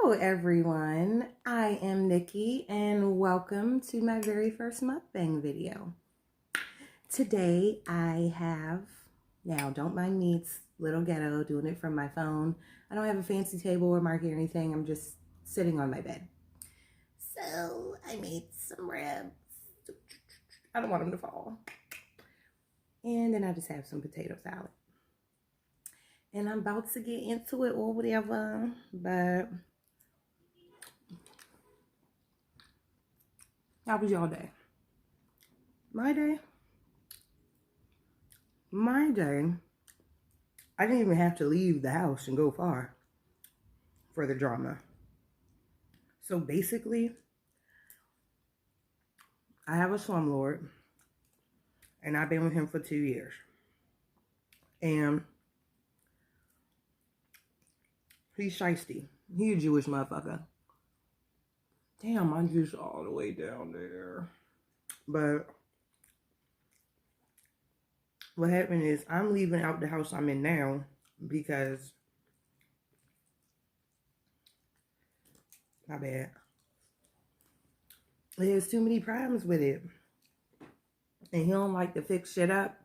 Hello everyone, I am Nikki and welcome to my very first mukbang video. Today I have, now don't mind me, it's little Ghetto doing it from my phone. I don't have a fancy table or market or anything, I'm just sitting on my bed. So I made some ribs. I don't want them to fall. And then I just have some potato salad. And I'm about to get into it or whatever, but how was y'all day? My day? I didn't even have to leave the house and go far for the drama. So basically, I have a slumlord, and I've been with him for 2 years. And he's shiesty. He a Jewish motherfucker. Damn, my juice all the way down there. But what happened is I'm leaving out the house I'm in now because, my bad, there's too many problems with it. And he don't like to fix shit up.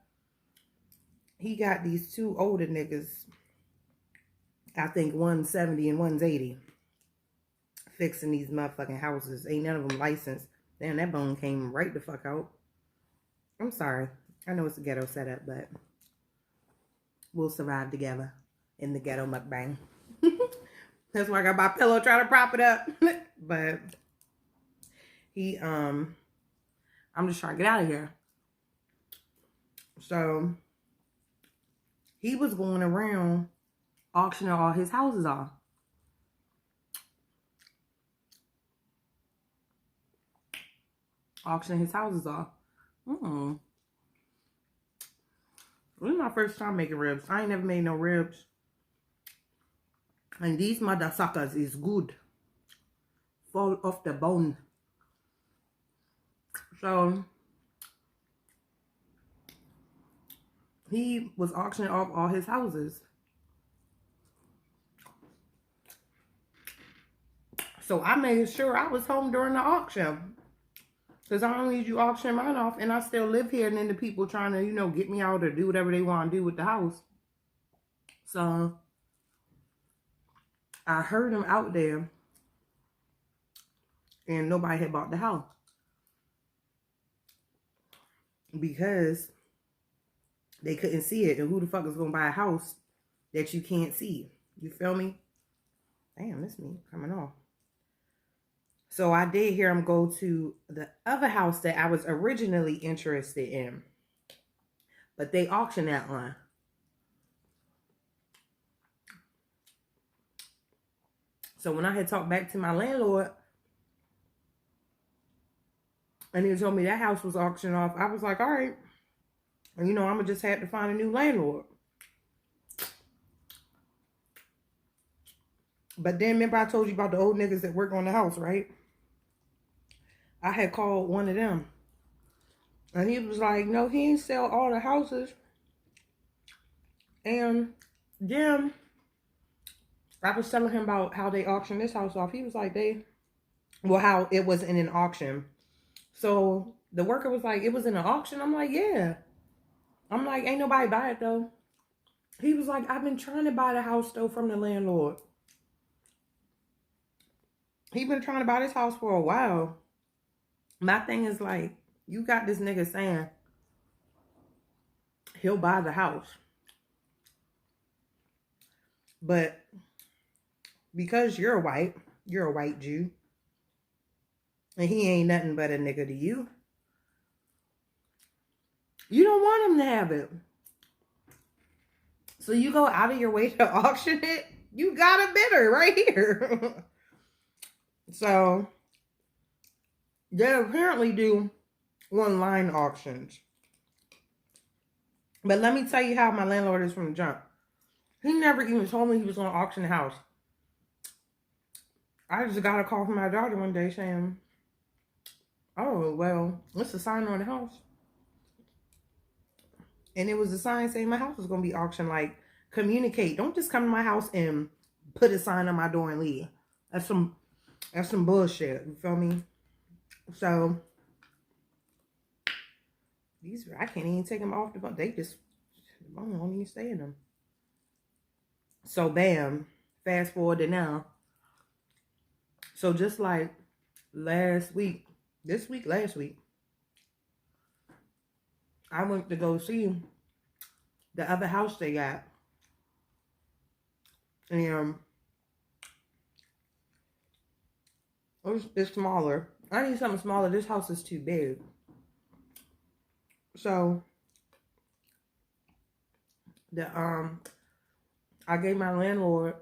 He got these two older niggas, I think one's 70 and one's 80, fixing these motherfucking houses. Ain't none of them licensed. Damn, that bone came right the fuck out. I'm sorry. I know it's a ghetto setup, but we'll survive together in the ghetto mukbang. That's why I got my pillow trying to prop it up. But he, I'm just trying to get out of here. So he was going around auctioning all his houses off. Auctioning his houses off. This is my first time making ribs. I ain't never made no ribs. And these motherfuckers is good. Fall off the bone. So he was auctioning off all his houses. So I made sure I was home during the auction. Because I don't need you auctioning mine off and I still live here, and then the people trying to, you know, get me out or do whatever they want to do with the house. So I heard them out there and nobody had bought the house. Because they couldn't see it. And who the fuck is going to buy a house that you can't see? You feel me? Damn, this meat coming off. So I did hear him go to the other house that I was originally interested in. But they auctioned that one. So when I had talked back to my landlord, and he told me that house was auctioned off, I was like, all right. And you know, I'm going to just have to find a new landlord. But then remember I told you about the old niggas that work on the house, right? I had called one of them. And he was like, no, he ain't sell all the houses. And then I was telling him about how they auctioned this house off. He was like, how it was in an auction. So the worker was like, it was in an auction? I'm like, yeah. I'm like, ain't nobody buy it though. He was like, I've been trying to buy the house though from the landlord. He been trying to buy this house for a while. My thing is like, you got this nigga saying he'll buy the house. But because you're a white Jew, and he ain't nothing but a nigga to you, you don't want him to have it. So you go out of your way to auction it. You got a bidder right here. So they apparently do online auctions. But let me tell you how my landlord is from the jump. He never even told me he was going to auction the house. I just got a call from my daughter one day saying, oh, well, what's the sign on the house? And it was a sign saying my house was going to be auctioned. Like, communicate. Don't just come to my house and put a sign on my door and leave. That's some bullshit. You feel me? So these, I can't even take them off the bone. They just, I don't even stay in them. So bam, fast forward to now. So just like last week, last week, I went to go see the other house they got. And it's smaller. I need something smaller. This house is too big. So I gave my landlord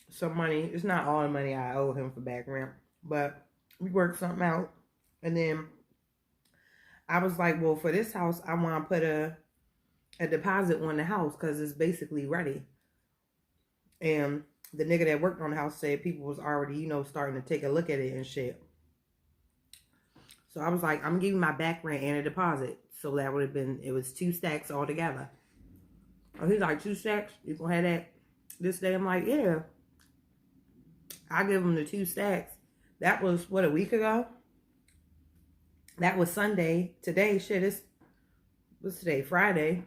some money. It's not all the money I owe him for back rent, but we worked something out. And then I was like, well, for this house, I want to put a deposit on the house because it's basically ready. And the nigga that worked on the house said people was already, you know, starting to take a look at it and shit. So I was like, I'm giving my back rent and a deposit. So that would have been, it was 2 stacks altogether. And he's like, 2 stacks? You gonna have that this day? I'm like, yeah. I give him the 2 stacks. That was, what, a week ago? That was Sunday. Today, shit, what's today? Friday.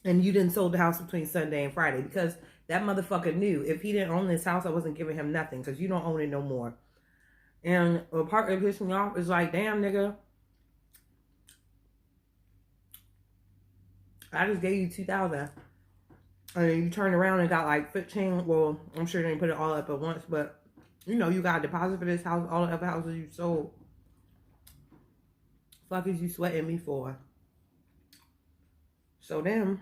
And you didn't sold the house between Sunday and Friday because that motherfucker knew if he didn't own this house, I wasn't giving him nothing because you don't own it no more. And a part that pissed me off is like, damn, nigga, I just gave you $2,000. And you turned around and got like 15. Well, I'm sure they didn't put it all up at once, but you know, you got a deposit for this house, all the other houses you sold. Fuck is you sweating me for? So then,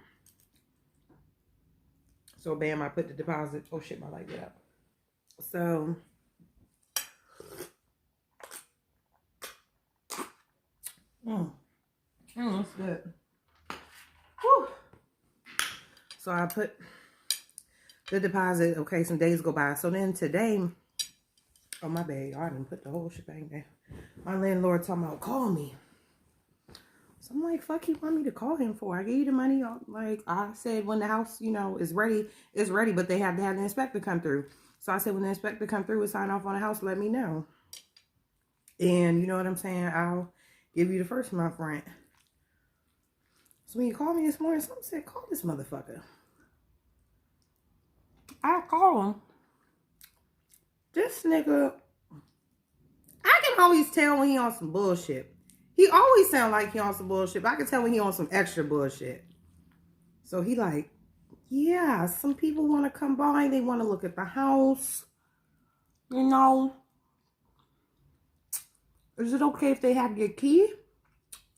so bam, I put the deposit. Oh shit, my light lit up. So that's good. Whew. So I put the deposit. Okay, some days go by. So then today, oh my bad, I didn't put the whole shebang there. My landlord talking about call me. So I'm like, fuck, you want me to call him for? I gave you the money. Like I said, when the house, you know, is ready, it's ready. But they have to have the inspector come through. So I said, when the inspector come through and sign off on the house, let me know. And you know what I'm saying? I'll give you the first month rent. So when you called me this morning, someone said, call this motherfucker. I call him. This nigga, I can always tell when he on some bullshit. He always sound like he on some bullshit, but I can tell when he on some extra bullshit. So he like, yeah, some people want to come by. They want to look at the house. You know, is it okay if they have your key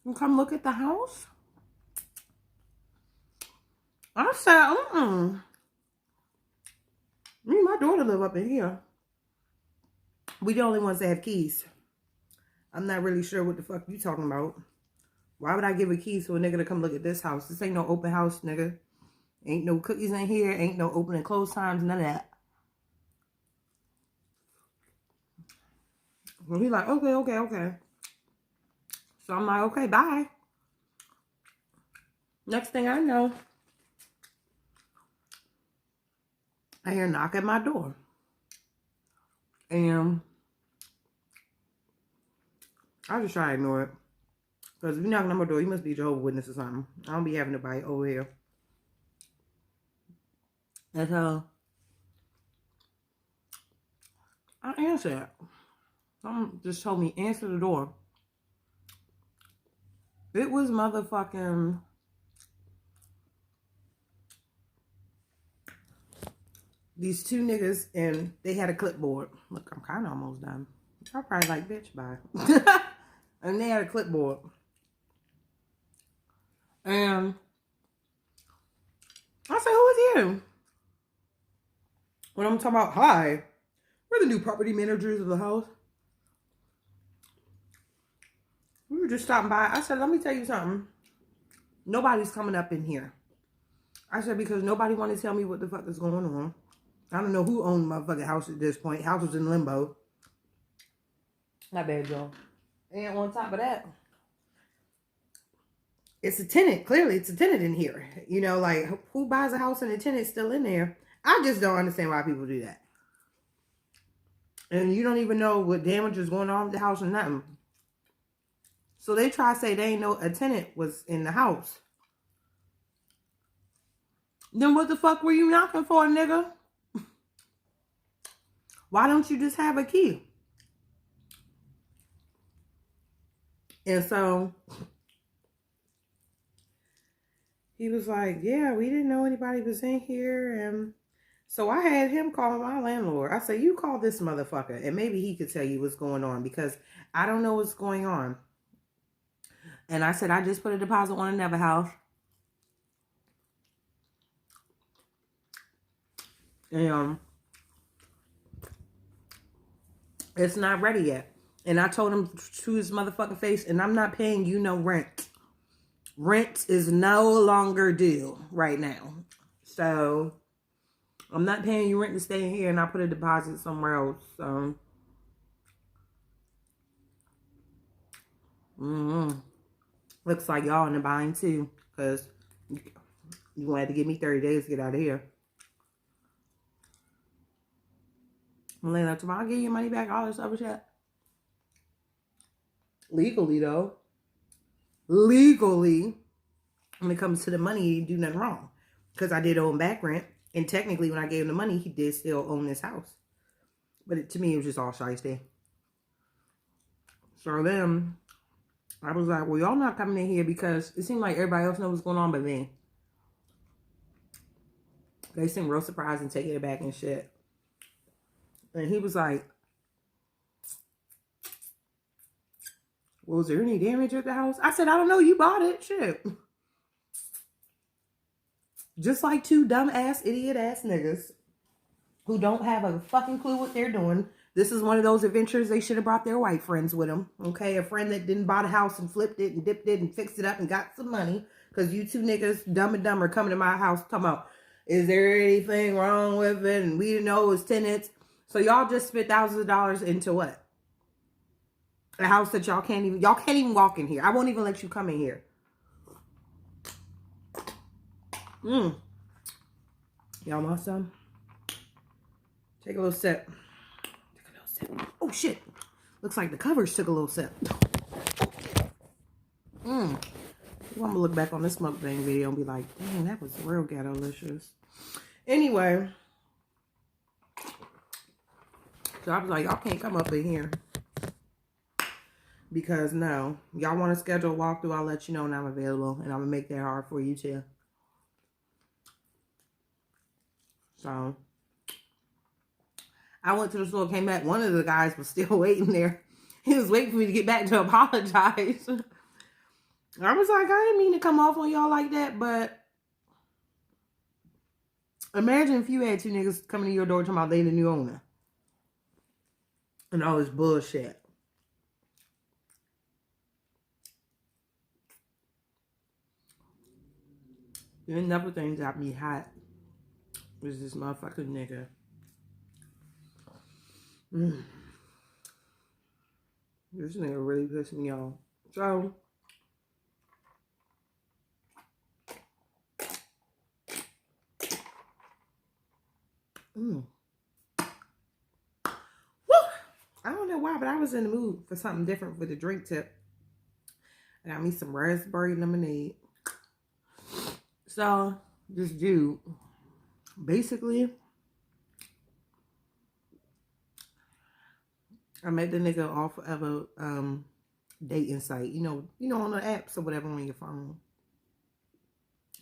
and come look at the house? I said, me and my daughter live up in here. We the only ones that have keys. I'm not really sure what the fuck you talking about. Why would I give a key to a nigga to come look at this house? This ain't no open house, nigga. Ain't no cookies in here. Ain't no open and close times. None of that. Well, he's like, okay. So I'm like, okay, bye. Next thing I know, I hear a knock at my door. And I just try to ignore it. Because if you're knocking on my door, you must be Jehovah's Witness or something. I don't be having nobody over here. That's how I answer it. Someone just told me, answer the door. It was motherfucking these 2 niggas, and they had a clipboard. Look, I'm kind of almost done. I'm probably like, bitch, bye. And they had a clipboard. And I said, who is you? When I'm talking about, hi, we're the new property managers of the house. We were just stopping by. I said, let me tell you something. Nobody's coming up in here. I said, because nobody wanted to tell me what the fuck is going on. I don't know who owned my fucking house at this point. House was in limbo. Not bad, y'all. And on top of that, it's a tenant. Clearly, it's a tenant in here. You know, like, who buys a house and the tenant's still in there? I just don't understand why people do that. And you don't even know what damage is going on with the house or nothing. So they try to say they ain't know a tenant was in the house. Then what the fuck were you knocking for, nigga? Why don't you just have a key? And so he was like, yeah, we didn't know anybody was in here. And so I had him call my landlord. I said, you call this motherfucker and maybe he could tell you what's going on because I don't know what's going on. And I said, I just put a deposit on another house. And it's not ready yet. And I told him to his motherfucking face, and I'm not paying you no rent. Rent is no longer due right now. So I'm not paying you rent to stay in here, and I put a deposit somewhere else. So looks like y'all in the bind too, because you gonna have to give me 30 days to get out of here. Melena, tomorrow I'll give you money back, all this other shit. Legally though, legally, when it comes to the money, he didn't do nothing wrong. Because I did own back rent. And technically, when I gave him the money, he did still own this house. But to me, it was just all shiesty. So then, I was like, well, y'all not coming in here because it seemed like everybody else knows what's going on but me. They seemed real surprised and taking it back and shit. And he was like, well, was there any damage at the house? I said, I don't know. You bought it. Shit. Just like two dumb-ass, idiot-ass niggas who don't have a fucking clue what they're doing. This is one of those adventures they should have brought their white friends with them. Okay? A friend that didn't buy the house and flipped it and dipped it and fixed it up and got some money. Because you two niggas, dumb and dumber, coming to my house talking about, is there anything wrong with it? And we didn't know it was tenants. So y'all just spent thousands of dollars into what? A house that y'all can't even walk in here. I won't even let you come in here. Y'all want some? Take a little sip. Take a little sip. Oh shit. Looks like the covers took a little sip. I'm gonna look back on this mukbang video and be like, dang, that was real ghetto-licious. Anyway. So I was like, y'all can't come up in here. Because no. Y'all want to schedule a walkthrough, I'll let you know when I'm available. And I'm gonna make that hard for you too. So, I went to the store, came back. One of the guys was still waiting there. He was waiting for me to get back to apologize. I was like, I didn't mean to come off on y'all like that, but imagine if you had two niggas coming to your door talking about they the new owner. And all this bullshit. There's another thing that got me hot. Was this motherfucking nigga. This nigga really pissed me off. So, woo! I don't know why, but I was in the mood for something different for the drink tip. I got me some raspberry lemonade. So, this dude, basically, I met the nigga off of a dating site. You know, on the apps or whatever on your phone.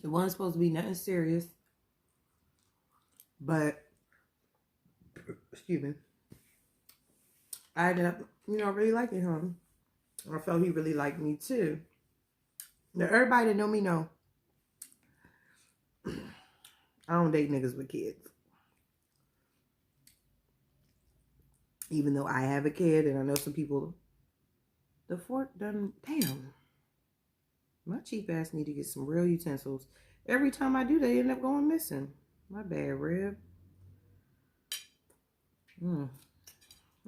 It wasn't supposed to be nothing serious. But, excuse me. I ended up, really liking him. I felt he really liked me too. Now, everybody that know me know I don't date niggas with kids. Even though I have a kid and I know some people, the fork done, damn. My cheap ass need to get some real utensils. Every time I do, they end up going missing. My bad, Rib.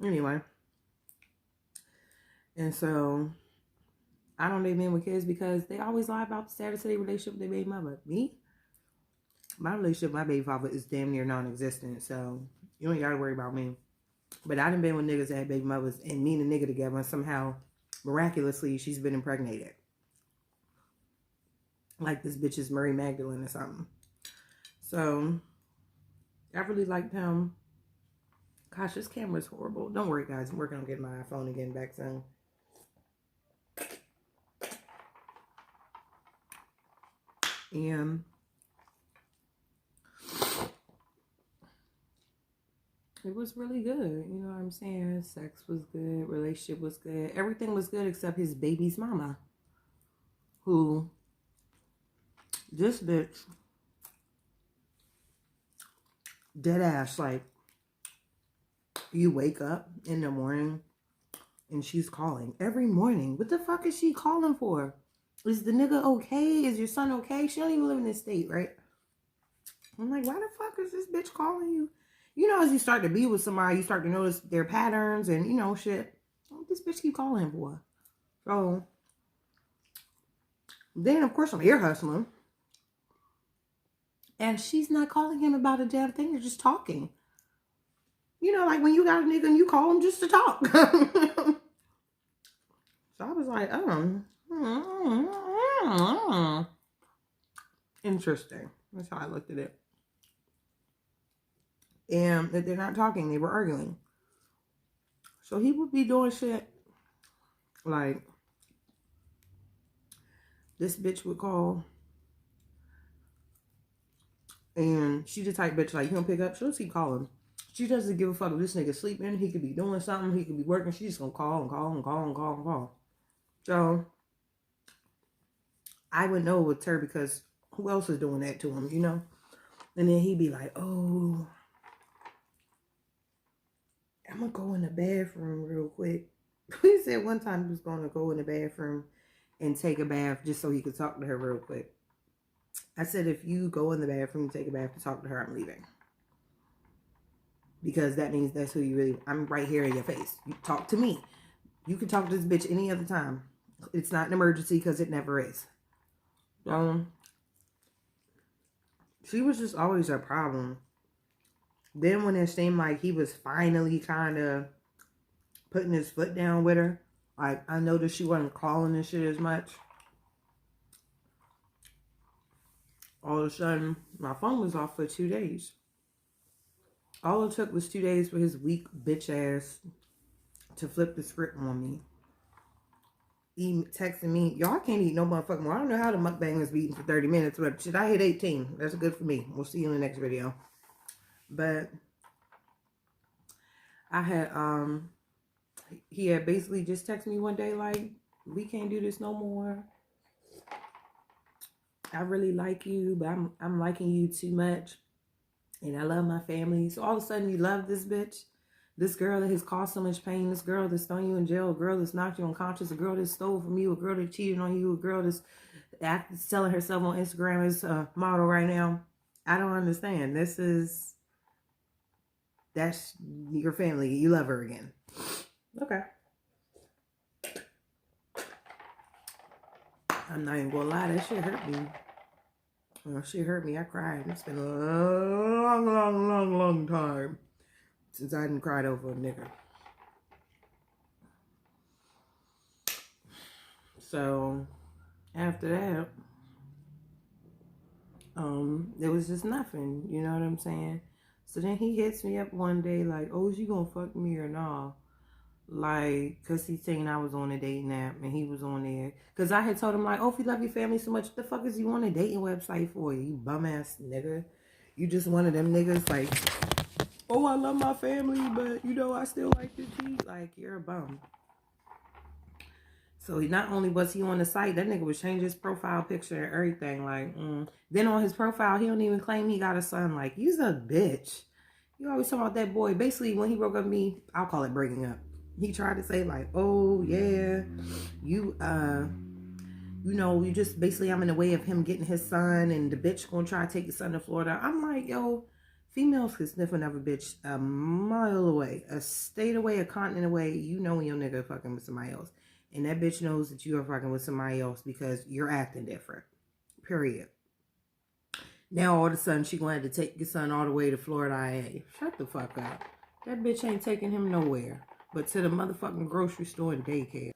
Anyway. And so, I don't date men with kids because they always lie about the status of their relationship with their baby mother. Me? My relationship with my baby father is damn near non-existent, so you ain't gotta worry about me. But I done been with niggas that had baby mothers, and me and a nigga together, and somehow, miraculously, she's been impregnated. Like this bitch is Mary Magdalene or something. So, I really liked him. Gosh, this camera's horrible. Don't worry, guys. I'm working on getting my iPhone and getting back soon. And it was really good. You know what I'm saying? Sex was good. Relationship was good. Everything was good except his baby's mama. Who, this bitch, dead ass, like, you wake up in the morning and she's calling every morning. What the fuck is she calling for? Is the nigga okay? Is your son okay? She don't even live in this state, right? I'm like, why the fuck is this bitch calling you? You know, as you start to be with somebody, you start to notice their patterns and, you know, shit. What this bitch keep calling him for? So, then, of course, I'm ear hustling. And she's not calling him about a damn thing. They're just talking. You know, like when you got a nigga and you call him just to talk. So I was like, interesting. That's how I looked at it. And if they're not talking, they were arguing. So he would be doing shit like this bitch would call. And she the type bitch like, you don't pick up, she'll just keep calling. She doesn't give a fuck if this nigga sleeping. He could be doing something. He could be working. She's just gonna call and call and call and call and call. So I would know with her because who else is doing that to him, you know? And then he'd be like, oh, I'm gonna go in the bathroom real quick. He said one time he was gonna go in the bathroom and take a bath just so he could talk to her real quick. I said, if you go in the bathroom and take a bath to talk to her, I'm leaving. Because that means that's who you really, I'm right here in your face. You talk to me. You can talk to this bitch any other time. It's not an emergency because it never is. She was just always a problem. Then when it seemed like he was finally kind of putting his foot down with her, like I noticed she wasn't calling and shit as much. All of a sudden, my phone was off for 2 days. All it took was 2 days for his weak bitch ass to flip the script on me. He texting me, y'all can't eat no motherfucking more. I don't know how the mukbang was beating for 30 minutes, but shit, I hit 18. That's good for me. We'll see you in the next video. But I had, he had basically just texted me one day like, we can't do this no more. I really like you, but I'm liking you too much. And I love my family. So all of a sudden you love this bitch. This girl that has caused so much pain. This girl that's thrown you in jail. A girl that's knocked you unconscious. A girl that stole from you. A girl that cheated on you. A girl that's selling herself on Instagram as a model right now. I don't understand. That's your family. You love her again. Okay. I'm not even gonna lie. That shit hurt me. Oh, shit hurt me. I cried. It's been a long time since I didn't cry over a nigga. So after that, there was just nothing. You know what I'm saying? So then he hits me up one day like, "Oh, is you gonna fuck me or nah?" Like, cause he seen I was on a dating app and he was on there. Cause I had told him like, "Oh, if you love your family so much, what the fuck is you on a dating website for? You bum ass nigga. You just one of them niggas like, oh, I love my family, but you know I still like to cheat. Like, you're a bum." So he not only was he on the site, that nigga was changing his profile picture and everything. Like, then on his profile, he don't even claim he got a son. Like, you's a bitch. You always talk about that boy. Basically, when he broke up with me, I'll call it breaking up. He tried to say like, oh yeah, you know, you just basically I'm in the way of him getting his son, and the bitch gonna try to take his son to Florida. I'm like, yo, females can sniff another bitch a mile away, a state away, a continent away. You know when your nigga fucking with somebody else. And that bitch knows that you are fucking with somebody else because you're acting different. Period. Now all of a sudden she wanted to take your son all the way to Florida IA. Shut the fuck up. That bitch ain't taking him nowhere but to the motherfucking grocery store and daycare.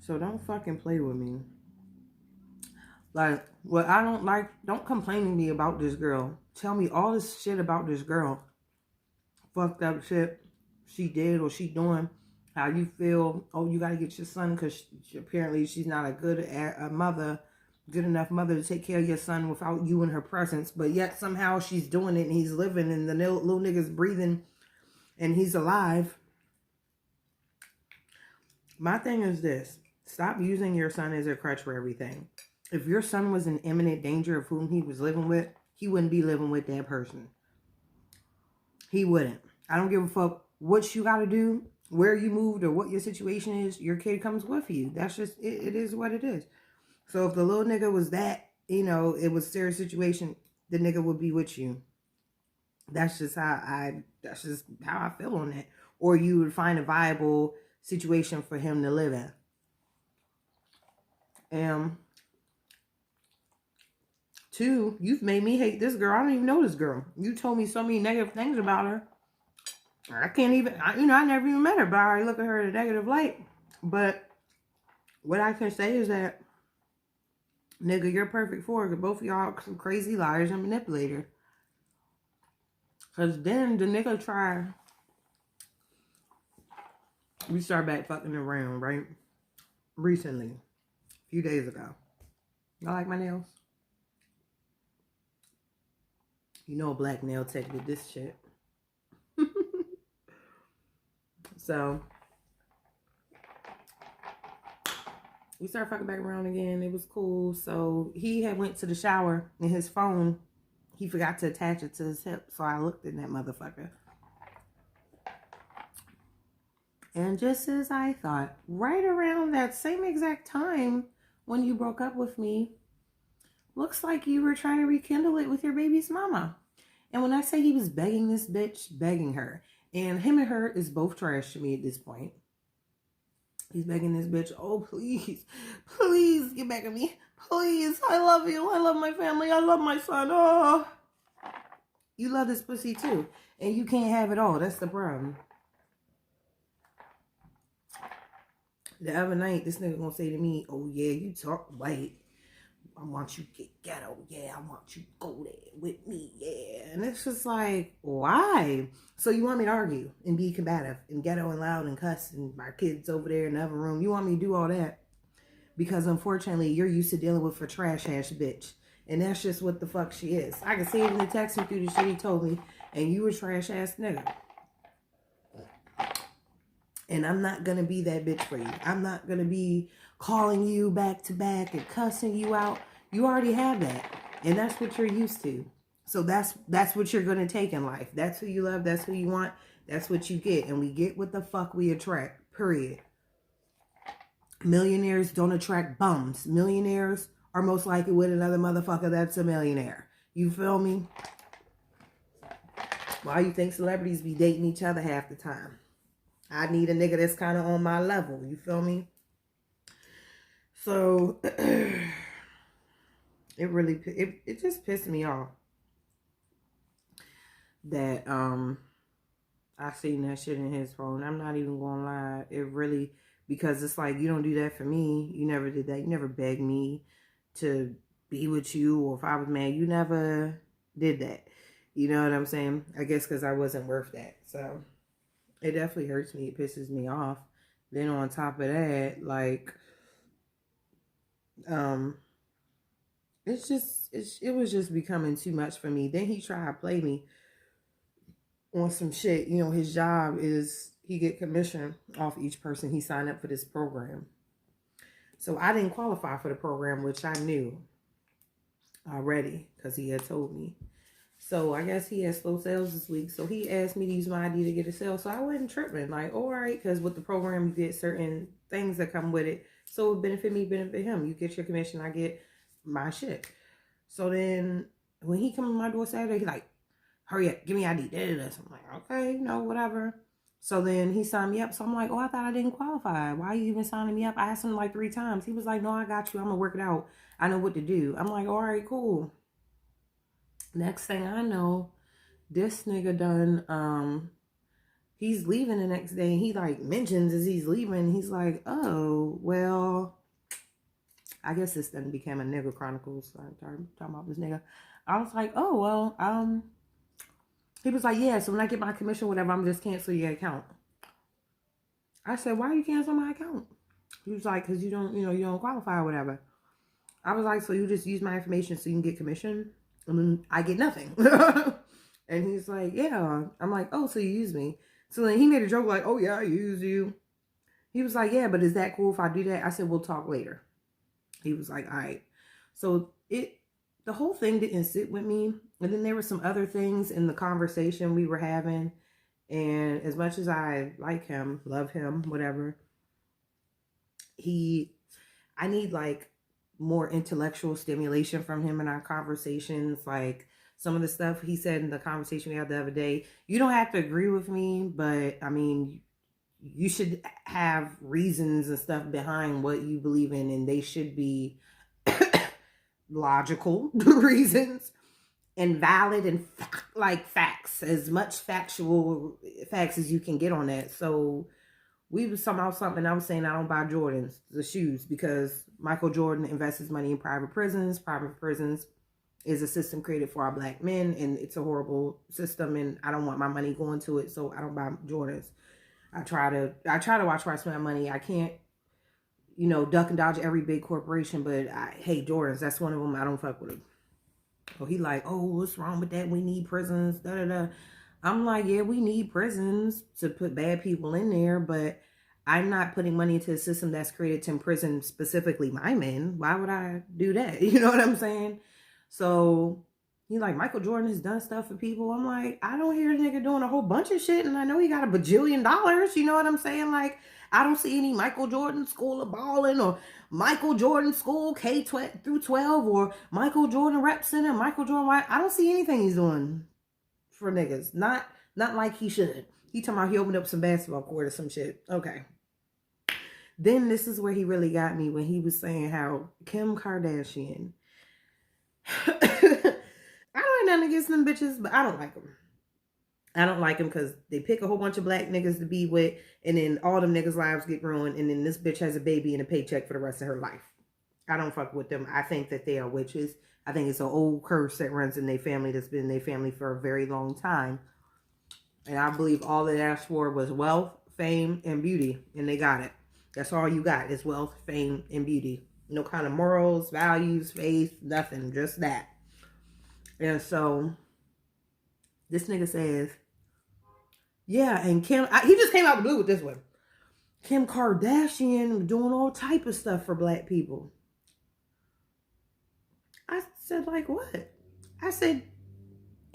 So don't fucking play with me. Like, what I don't like, don't complain to me about this girl. Tell me all this shit about this girl. Fucked up shit she did or she doing. How you feel. Oh, you gotta get your son because apparently she's not a good mother. Good enough mother to take care of your son without you in her presence. But yet somehow she's doing it and he's living and the little nigga's breathing and he's alive. My thing is this. Stop using your son as a crutch for everything. If your son was in imminent danger of whom he was living with, he wouldn't be living with that person. He wouldn't. I don't give a fuck what you got to do, where you moved, or what your situation is. Your kid comes with you. That's just, it is what it is. So if the little nigga was that, you know, it was a serious situation, the nigga would be with you. That's just how I feel on that. Or you would find a viable situation for him to live in. And two, you've made me hate this girl. I don't even know this girl. You told me so many negative things about her. I can't even, I never even met her, but I already look at her in a negative light. But what I can say is that, nigga, you're perfect for it. Both of y'all some crazy liars and manipulators. Because then the nigga tried. We started back fucking around, right? Recently. A few days ago. Y'all like my nails? You know a black nail tech did this shit. So we started fucking back around again. It was cool. So he had went to the shower and his phone, he forgot to attach it to his hip. So I looked in that motherfucker. And just as I thought, right around that same exact time when you broke up with me, looks like you were trying to rekindle it with your baby's mama. And when I say he was begging this bitch, begging her. And him and her is both trash to me at this point. He's begging this bitch, oh, please, please get back at me. Please, I love you. I love my family. I love my son. Oh, you love this pussy too. And you can't have it all. That's the problem. The other night, this nigga gonna say to me, oh, yeah, you talk white. I want you to get ghetto. Yeah, I want you to go there with me. Yeah. And it's just like, why? So you want me to argue and be combative and ghetto and loud and cuss and my kids over there in the other room. You want me to do all that? Because unfortunately, you're used to dealing with a trash ass bitch. And that's just what the fuck she is. I can see it in the text and through the shit he told me. And you a trash ass nigga. And I'm not going to be that bitch for you. I'm not going to be calling you back to back and cussing you out. You already have that. And that's what you're used to. So that's what you're going to take in life. That's who you love. That's who you want. That's what you get. And we get what the fuck we attract. Period. Millionaires don't attract bums. Millionaires are most likely with another motherfucker that's a millionaire. You feel me? Why you think celebrities be dating each other half the time? I need a nigga that's kind of on my level. You feel me? So, it just pissed me off that, I seen that shit in his phone. I'm not even gonna lie. It really, because it's like, you don't do that for me. You never did that. You never begged me to be with you, or if I was mad, you never did that. You know what I'm saying? I guess because I wasn't worth that. So it definitely hurts me. It pisses me off. Then on top of that, like, it was just becoming too much for me. Then he tried to play me on some shit. You know, his job is he get commission off each person he signed up for this program. So I didn't qualify for the program, which I knew already because he had told me. So I guess he had slow sales this week. So he asked me to use my ID to get a sale. So I wasn't tripping. Like, all right, because with the program, you get certain things that come with it. So it benefit me, benefit him. You get your commission, I get my shit. So then when he come to my door Saturday, he's like, hurry up, give me ID. So I'm like, okay, no, whatever. So then he signed me up. So I'm like, oh, I thought I didn't qualify. Why are you even signing me up? I asked him like 3 times. He was like, no, I got you. I'm going to work it out. I know what to do. I'm like, all right, cool. Next thing I know, this nigga done, he's leaving the next day. He like mentions as he's leaving, he's like, oh, well, I guess this then became a nigga chronicles. I started talking about this nigga. I was like, oh, well, he was like, yeah, so when I get my commission, whatever, I'm just cancel your account. I said, why are you canceling my account? He was like, because you don't qualify or whatever. I was like, so you just use my information so you can get commission? And then I get nothing. And he's like, yeah. I'm like, oh, so you use me. So then he made a joke like, oh, yeah, I use you. He was like, yeah, but is that cool if I do that? I said, we'll talk later. He was like, all right. So the whole thing didn't sit with me. And then there were some other things in the conversation we were having. And as much as I like him, love him, whatever, I need like more intellectual stimulation from him in our conversations. Like some of the stuff he said in the conversation we had the other day, you don't have to agree with me, but I mean, you should have reasons and stuff behind what you believe in, and they should be logical reasons and valid and like facts, as much factual facts as you can get on that. So we was talking about something. I was saying I don't buy Jordans, the shoes, because Michael Jordan invests his money in private prisons. Private prisons is a system created for our black men, and it's a horrible system, and I don't want my money going to it, so I don't buy Jordans. I try to watch where I spend my money. I can't, duck and dodge every big corporation, but I hate Jordans. That's one of them. I don't fuck with them. Oh, he like, oh, what's wrong with that? We need prisons. Da da da. I'm like, yeah, we need prisons to put bad people in there, but I'm not putting money into a system that's created to imprison specifically my men. Why would I do that? You know what I'm saying? So he like, Michael Jordan has done stuff for people. I'm like, I don't hear a nigga doing a whole bunch of shit, and I know he got $1 bajillion. You know what I'm saying? Like, I don't see any Michael Jordan School of Balling or Michael Jordan School K through 12 or Michael Jordan Rep Center, Michael Jordan White. I don't see anything he's doing for niggas. Not like he should. He talking about he opened up some basketball court or some shit. Okay. Then this is where he really got me, when he was saying how Kim Kardashian, I don't have nothing against them bitches, but I don't like them. I don't like them because they pick a whole bunch of black niggas to be with, and then all them niggas' lives get ruined, and then this bitch has a baby and a paycheck for the rest of her life. I don't fuck with them. I think that they are witches. I think it's an old curse that runs in their family, that's been in their family for a very long time. And I believe all they asked for was wealth, fame, and beauty, and they got it. That's all you got is wealth, fame, and beauty. No kind of morals, values, faith, nothing. Just that. And so this nigga says, yeah, and Kim, he just came out of the blue with this one. Kim Kardashian doing all type of stuff for black people. I said, like, what? I said,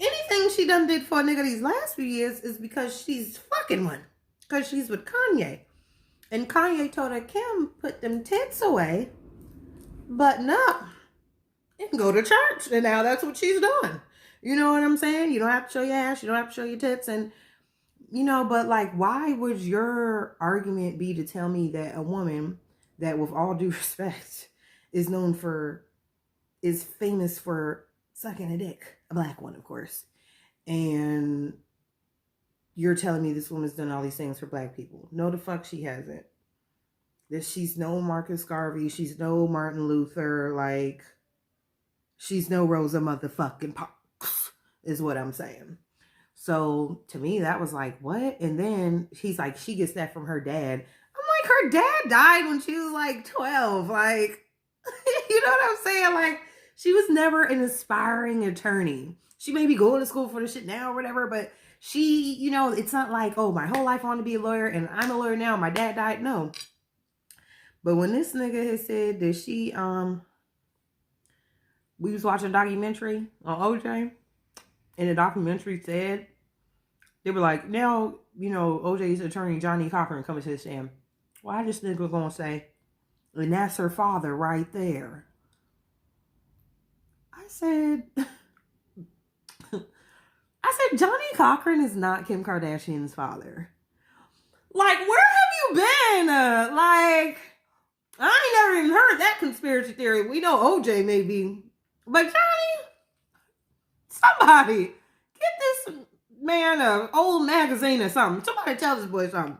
anything she done did for a nigga these last few years is because she's fucking one. Because she's with Kanye. And Kanye told her, Kim, put them tits away, button up, and go to church. And now that's what she's doing. You know what I'm saying? You don't have to show your ass. You don't have to show your tits. And, but like, why would your argument be to tell me that a woman that, with all due respect, is famous for sucking a dick, a black one, of course, and you're telling me this woman's done all these things for black people? No, the fuck she hasn't. That she's no Marcus Garvey, she's no Martin Luther, like, she's no Rosa motherfucking Parks, is what I'm saying. So to me, that was like, what? And then he's like, she gets that from her dad. I'm like, her dad died when she was like 12. Like, you know what I'm saying? Like, she was never an aspiring attorney. She may be going to school for this shit now or whatever, but she, it's not like, oh, my whole life I want to be a lawyer and I'm a lawyer now. My dad died. No. But when this nigga had said that we was watching a documentary on OJ, and the documentary said, they were like, now, OJ's attorney, Johnny Cochran, coming to the stand. Why this nigga gonna say, and that's her father right there? I said, Johnny Cochran is not Kim Kardashian's father. Like, where have you been? Like, I ain't never even heard that conspiracy theory. We know OJ may be. But Johnny, somebody, get this man an old magazine or something. Somebody tell this boy something.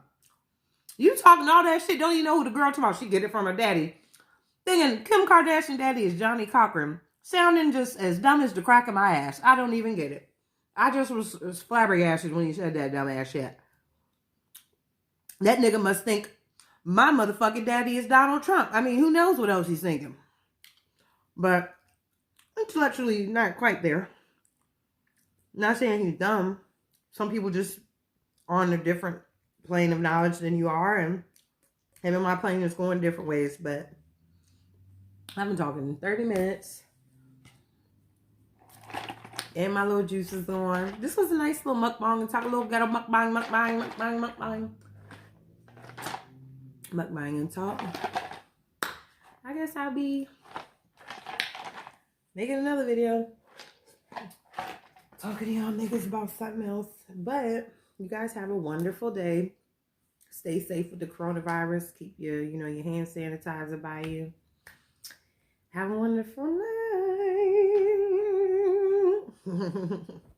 You talking all that shit, don't even know who the girl talking about. She get it from her daddy. Thinking Kim Kardashian daddy is Johnny Cochran. Sounding just as dumb as the crack of my ass. I don't even get it. I just was flabbergasted when you said that dumb ass shit. That nigga must think my motherfucking daddy is Donald Trump. I mean, who knows what else he's thinking. But intellectually not quite there. Not saying he's dumb. Some people just are on a different plane of knowledge than you are, and him and my plane is going different ways. But I've been talking 30 minutes, and my little juice is on. This was a nice little mukbang, and talk a little ghetto mukbang and talk. I guess I'll be making another video talking to y'all niggas about something else. But you guys have a wonderful day. Stay safe with the coronavirus. Keep your, your hand sanitizer by you. Have a wonderful night.